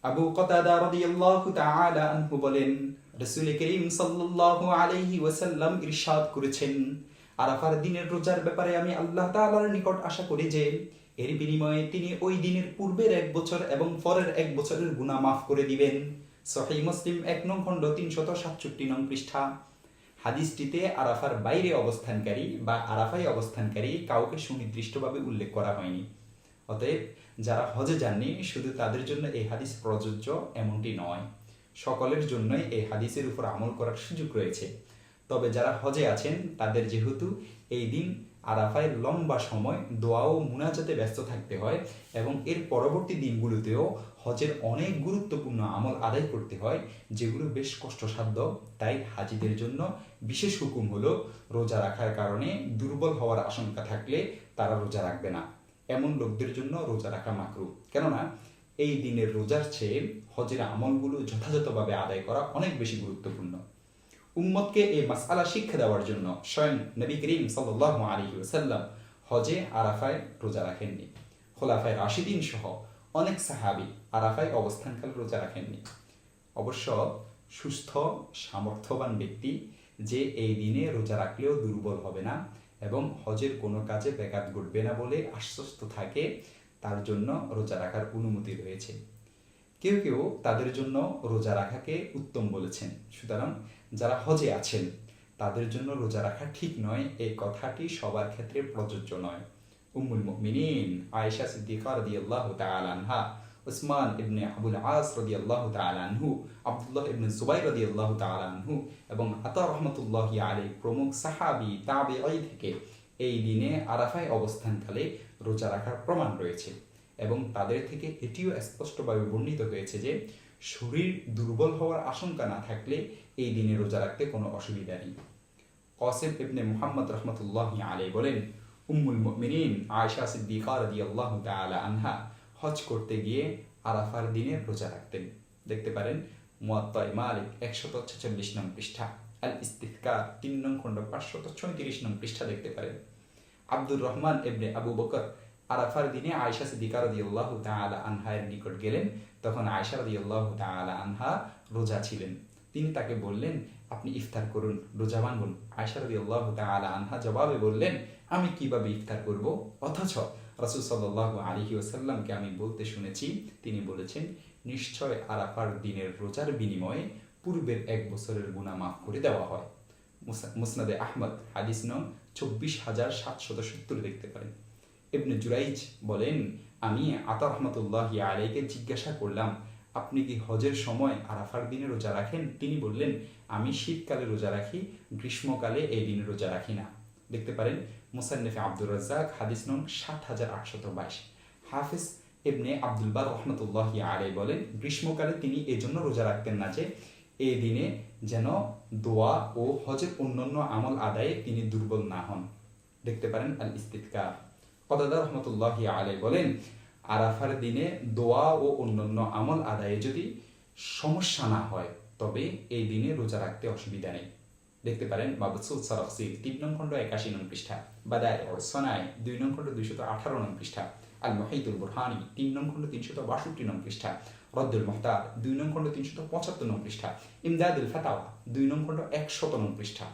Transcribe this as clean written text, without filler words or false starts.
আবু কতাদা রাদিয়াল্লাহু তাআলা আনহু বলেন, রাসূল করিম সাল্লাল্লাহু আলাইহি ওয়াসাল্লাম ইরশাদ করেছেন, আরাফার দিনের রোজার ব্যাপারে আমি আল্লাহ তাআলার নিকট আশা করি যে এর বিনিময়ে তিনি ওই দিনের পূর্বের 1 বছর এবং পরের 1 বছরের গুনাহ মাফ করে দিবেন। সহিহ মুসলিম 1 নং খণ্ড 367 নং পৃষ্ঠা। হাদিসটিতে আরাফার বাইরে অবস্থানকারী বা আরাফায় অবস্থানকারী কাউকে সুনির্দিষ্টভাবে উল্লেখ করা হয়নি। অতএব যারা হজে যাননি শুধু তাদের জন্য এই হাদিস প্রযোজ্য এমনটি নয়, সকলের জন্যই এই হাদিসের উপর আমল করার সুযোগ রয়েছে। তবে যারা হজে আছেন তাদের যেহেতু এই দিন আরাফায় লম্বা সময় দোয়া ও মুনাজাতে ব্যস্ত থাকতে হয় এবং এর পরবর্তী দিনগুলোতেও হজের অনেক গুরুত্বপূর্ণ আমল আদায় করতে হয় যেগুলো বেশ কষ্টসাধ্য, তাই হাজিদের জন্য বিশেষ হুকুম হলো রোজা রাখার কারণে দুর্বল হওয়ার আশঙ্কা থাকলে তারা রোজা রাখবে না। এমন লোকদের জন্য রোজা রাখা মাকরুহ, কেননা এই দিনের রোজার চেয়ে হজের আমলগুলো যথাযথভাবে আদায় করা অনেক বেশি গুরুত্বপূর্ণ। উম্মতকে এই মাসআলা শিক্ষা দেওয়ার জন্য স্বয়ং নবী করিম সাল্লাল্লাহু আলাইহি ওয়াসাল্লাম হজে আরাফায় রোজা রাখেননি। খোলাফায়ে রাশিদিন সহ অনেক সাহাবী আরাফায় অবস্থানকালে রোজা রাখেননি। অবশ্য সুস্থ সামর্থ্যবান ব্যক্তি যে এই দিনে রোজা রাখলেও দুর্বল হবে না এবং হজের কোনো কাজে ব্যাঘাত ঘটবে না বলে আশ্বস্ত থাকে, তার জন্য রোজা রাখার অনুমতি রয়েছে। কেউ কেউ তাদের জন্য রোজা রাখাকে উত্তম বলেছেন। সুতরাং যারা হজে আছেন তাদের জন্য রোজা রাখা ঠিক নয়, এই কথাটি সবার ক্ষেত্রে প্রযোজ্য নয়। উম্মুল মুমিনিন আয়েশা সিদ্দিকা রাদিয়াল্লাহু তাআলা আনহা, উসমান ইবনে আবুল আস রাদিয়াল্লাহু তাআলা আনহু, আব্দুল্লাহ ইবনে জুবাইর রাদিয়াল্লাহু তাআলা আনহু এবং আতা রাহমাতুল্লাহি আলাইহি প্রমুখ সাহাবী তাবেঈ থেকে এই দিনে আরাফায় অবস্থানকালে রোজা রাখার প্রমাণ রয়েছে এবং তাদের থেকে এটিও স্পষ্টভাবে বর্ণিত হয়েছে যে শরীর দুর্বল হওয়ার আশঙ্কা না থাকলে এই দিনে রোজা রাখতে কোনো অসুবিধা নেই। কাসিম ইবনে মুহাম্মদ রাহমাতুল্লাহি আলাইহি বলেন, উম্মুল মুমিনিন আয়েশা সিদ্দিকা রাদিয়াল্লাহু তাআলা আনহা হজ করতে গিয়ে আরাফার দিনে রোজা রাখতেন। দেখতে পারেন মুয়াত্তা মালিক 146 নং পৃষ্ঠা, আল ইস্তিসকা 3 নং খণ্ড 536 নং পৃষ্ঠা দেখতে পারেন। আব্দুর রহমান ইবনে আবু বকর আরাফার দিনে আয়েশা সিদ্দিকা রাদিয়াল্লাহু তাআলা আনহার নিকট গেলেন, তখন আয়েশা রাদিয়াল্লাহু তাআলা আনহা রোজা ছিলেন। তিনি তাকে বললেন, আপনি ইফতার করুন, রোজা ভাঙুন। আয়েশা রাদিয়াল্লাহু তাআলা আনহা জবাবে বললেন, আমি কিভাবে ইফতার করব? অথচ রাসূল সাল্লাল্লাহু আলাইহি ওয়াসাল্লামকে আমি বলতে শুনেছি, তিনি বলেছেন, নিশ্চয় আরাফার দিনের রোজার বিনিময়ে পূর্বের 1 বছরের গুনাহ মাফ করে দেওয়া হয়। মুসনাদে আহমদ হাদিস নং 24770 দেখতে পারেন। ইবনে জুরাইজ বলেন, আমি আতা রাহমাতুল্লাহি আলাইহিকে জিজ্ঞাসা করলাম, আপনি কি হজের সময় আরাফার দিনে রোজা রাখেন? তিনি বললেন, আমি শীতকালে রোজা রাখি, গ্রীষ্মকালে এই দিনে রোজা রাখি না। দেখতে পারেন মুসান্নিফে আব্দুর রাজ্জাক হাদিস নং 7822। হাফিজ ইবনে আব্দুল বার রাহমাতুল্লাহি আলাইহি বলেন, গ্রীষ্মকালে তিনি এজন্য রোজা রাখতেন না যে এই দিনে যেন দোয়া ও হজের অন্যান্য আমল আদায়ে তিনি দুর্বল না হন। দেখতে পারেন আল ইস্তিসকা। কতাদা রাহমাতুল্লাহি আলাইহি বলেন, আরাফার দিনে দোয়া ও অন্যান্য আমল আদায়ে যদি সমস্যা না হয় তবে এই দিনে রোজা রাখতে অসুবিধা নেই। দেখতে পারেন মাবসুদ সারাখসি 3 নং খণ্ড 81 নং পৃষ্ঠা, বাদায়ে সনাই 2 নং খণ্ড 218 নং পৃষ্ঠা, আল মুহিতুল বুরহানি 3 নং খণ্ড 362 নং পৃষ্ঠা, রদ্দুল মুহতার 2 নং খণ্ড 375 নং পৃষ্ঠা, ইমদাদুল ফাতাওয়া 2 নং খণ্ড 100 নং পৃষ্ঠা।